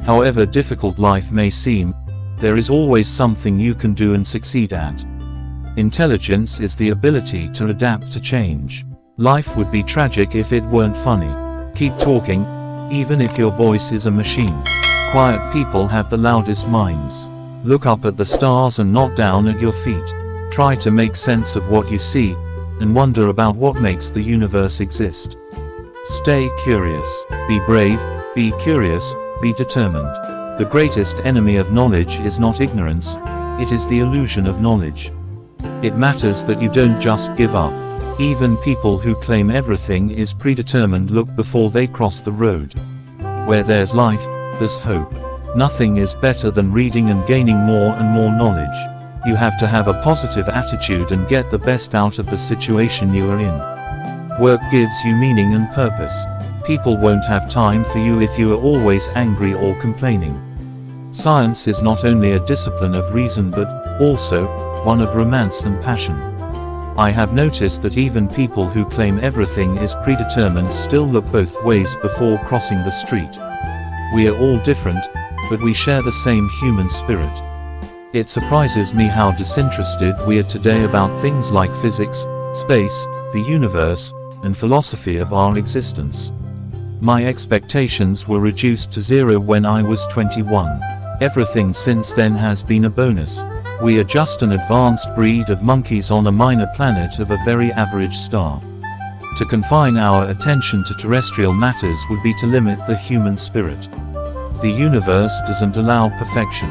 However difficult life may seem, there is always something you can do and succeed at. Intelligence is the ability to adapt to change. Life would be tragic if it weren't funny. Keep talking, even if your voice is a machine. Quiet people have the loudest minds. Look up at the stars and not down at your feet. Try to make sense of what you see, and wonder about what makes the universe exist. Stay curious. Be brave, be curious, be determined. The greatest enemy of knowledge is not ignorance, it is the illusion of knowledge. It matters that you don't just give up. Even people who claim everything is predetermined look before they cross the road. Where there's life, there's hope. Nothing is better than reading and gaining more and more knowledge. You have to have a positive attitude and get the best out of the situation you are in. Work gives you meaning and purpose. People won't have time for you if you are always angry or complaining. Science is not only a discipline of reason but also one of romance and passion. I have noticed that even people who claim everything is predetermined still look both ways before crossing the street. We are all different, but we share the same human spirit. It surprises me how disinterested we are today about things like physics, space, the universe, and philosophy of our existence. My expectations were reduced to zero when I was 21. Everything since then has been a bonus. We are just an advanced breed of monkeys on a minor planet of a very average star. To confine our attention to terrestrial matters would be to limit the human spirit. The universe doesn't allow perfection.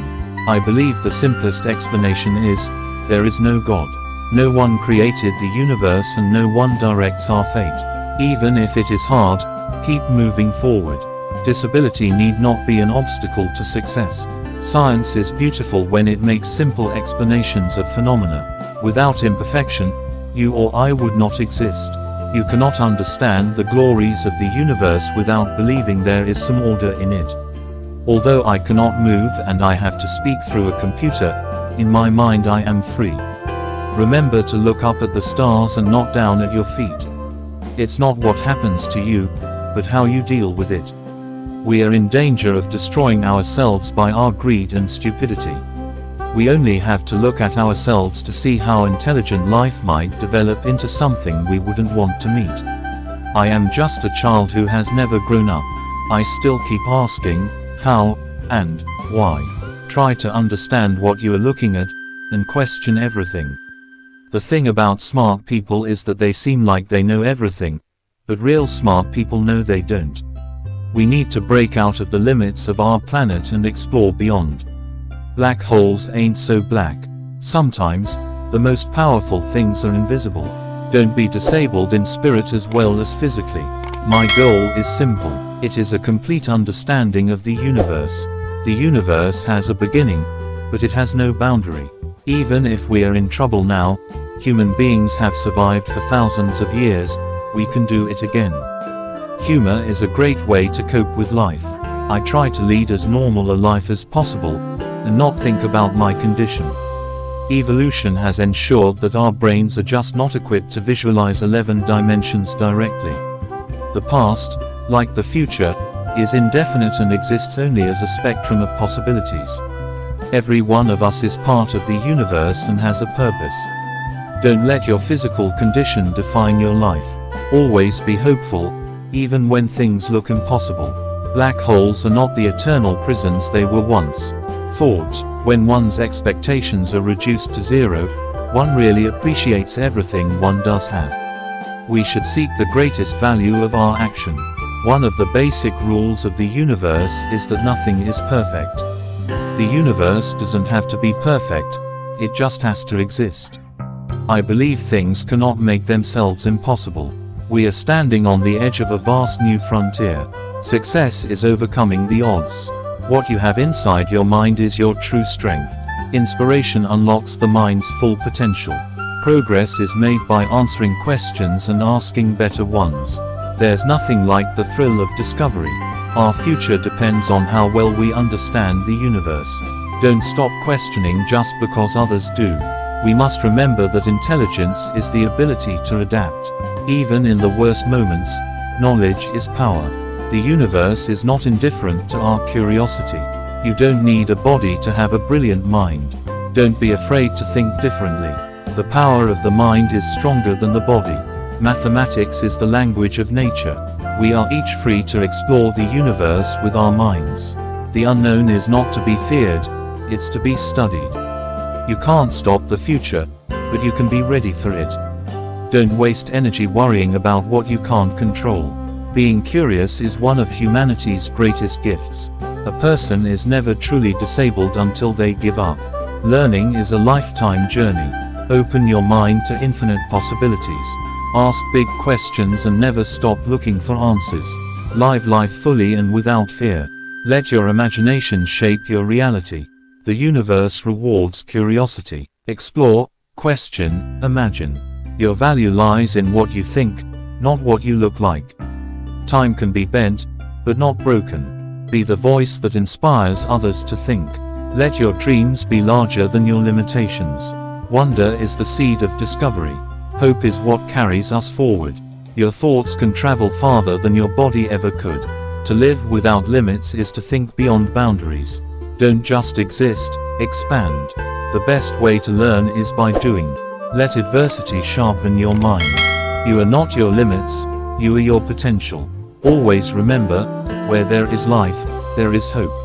I believe the simplest explanation is, there is no God. No one created the universe and no one directs our fate. Even if it is hard, keep moving forward. Disability need not be an obstacle to success. Science is beautiful when it makes simple explanations of phenomena. Without imperfection, you or I would not exist. You cannot understand the glories of the universe without believing there is some order in it. Although I cannot move and I have to speak through a computer, in my mind I am free. Remember to look up at the stars and not down at your feet. It's not what happens to you, but how you deal with it. We are in danger of destroying ourselves by our greed and stupidity. We only have to look at ourselves to see how intelligent life might develop into something we wouldn't want to meet. I am just a child who has never grown up. I still keep asking, how, and why. Try to understand what you are looking at, and question everything. The thing about smart people is that they seem like they know everything, but real smart people know they don't. We need to break out of the limits of our planet and explore beyond. Black holes ain't so black. Sometimes, the most powerful things are invisible. Don't be disabled in spirit as well as physically. My goal is simple. It is a complete understanding of the universe. The universe has a beginning, but it has no boundary. Even if we are in trouble now, human beings have survived for thousands of years, we can do it again. Humor is a great way to cope with life. I try to lead as normal a life as possible, and not think about my condition. Evolution has ensured that our brains are just not equipped to visualize 11 dimensions directly. The past, like the future, is indefinite and exists only as a spectrum of possibilities. Every one of us is part of the universe and has a purpose. Don't let your physical condition define your life. Always be hopeful, even when things look impossible. Black holes are not the eternal prisons they were once. Thought, when one's expectations are reduced to zero, one really appreciates everything one does have. We should seek the greatest value of our action. One of the basic rules of the universe is that nothing is perfect. The universe doesn't have to be perfect, it just has to exist. I believe things cannot make themselves impossible. We are standing on the edge of a vast new frontier. Success is overcoming the odds. What you have inside your mind is your true strength. Inspiration unlocks the mind's full potential. Progress is made by answering questions and asking better ones. There's nothing like the thrill of discovery. Our future depends on how well we understand the universe. Don't stop questioning just because others do. We must remember that intelligence is the ability to adapt. Even in the worst moments, knowledge is power. The universe is not indifferent to our curiosity. You don't need a body to have a brilliant mind. Don't be afraid to think differently. The power of the mind is stronger than the body. Mathematics is the language of nature. We are each free to explore the universe with our minds. The unknown is not to be feared, it's to be studied. You can't stop the future, but you can be ready for it. Don't waste energy worrying about what you can't control. Being curious is one of humanity's greatest gifts. A person is never truly disabled until they give up. Learning is a lifetime journey. Open your mind to infinite possibilities. Ask big questions and never stop looking for answers. Live life fully and without fear. Let your imagination shape your reality. The universe rewards curiosity. Explore, question, imagine. Your value lies in what you think, not what you look like. Time can be bent, but not broken. Be the voice that inspires others to think. Let your dreams be larger than your limitations. Wonder is the seed of discovery. Hope is what carries us forward. Your thoughts can travel farther than your body ever could. To live without limits is to think beyond boundaries. Don't just exist, expand. The best way to learn is by doing. Let adversity sharpen your mind. You are not your limits, you are your potential. Always remember, where there is life, there is hope.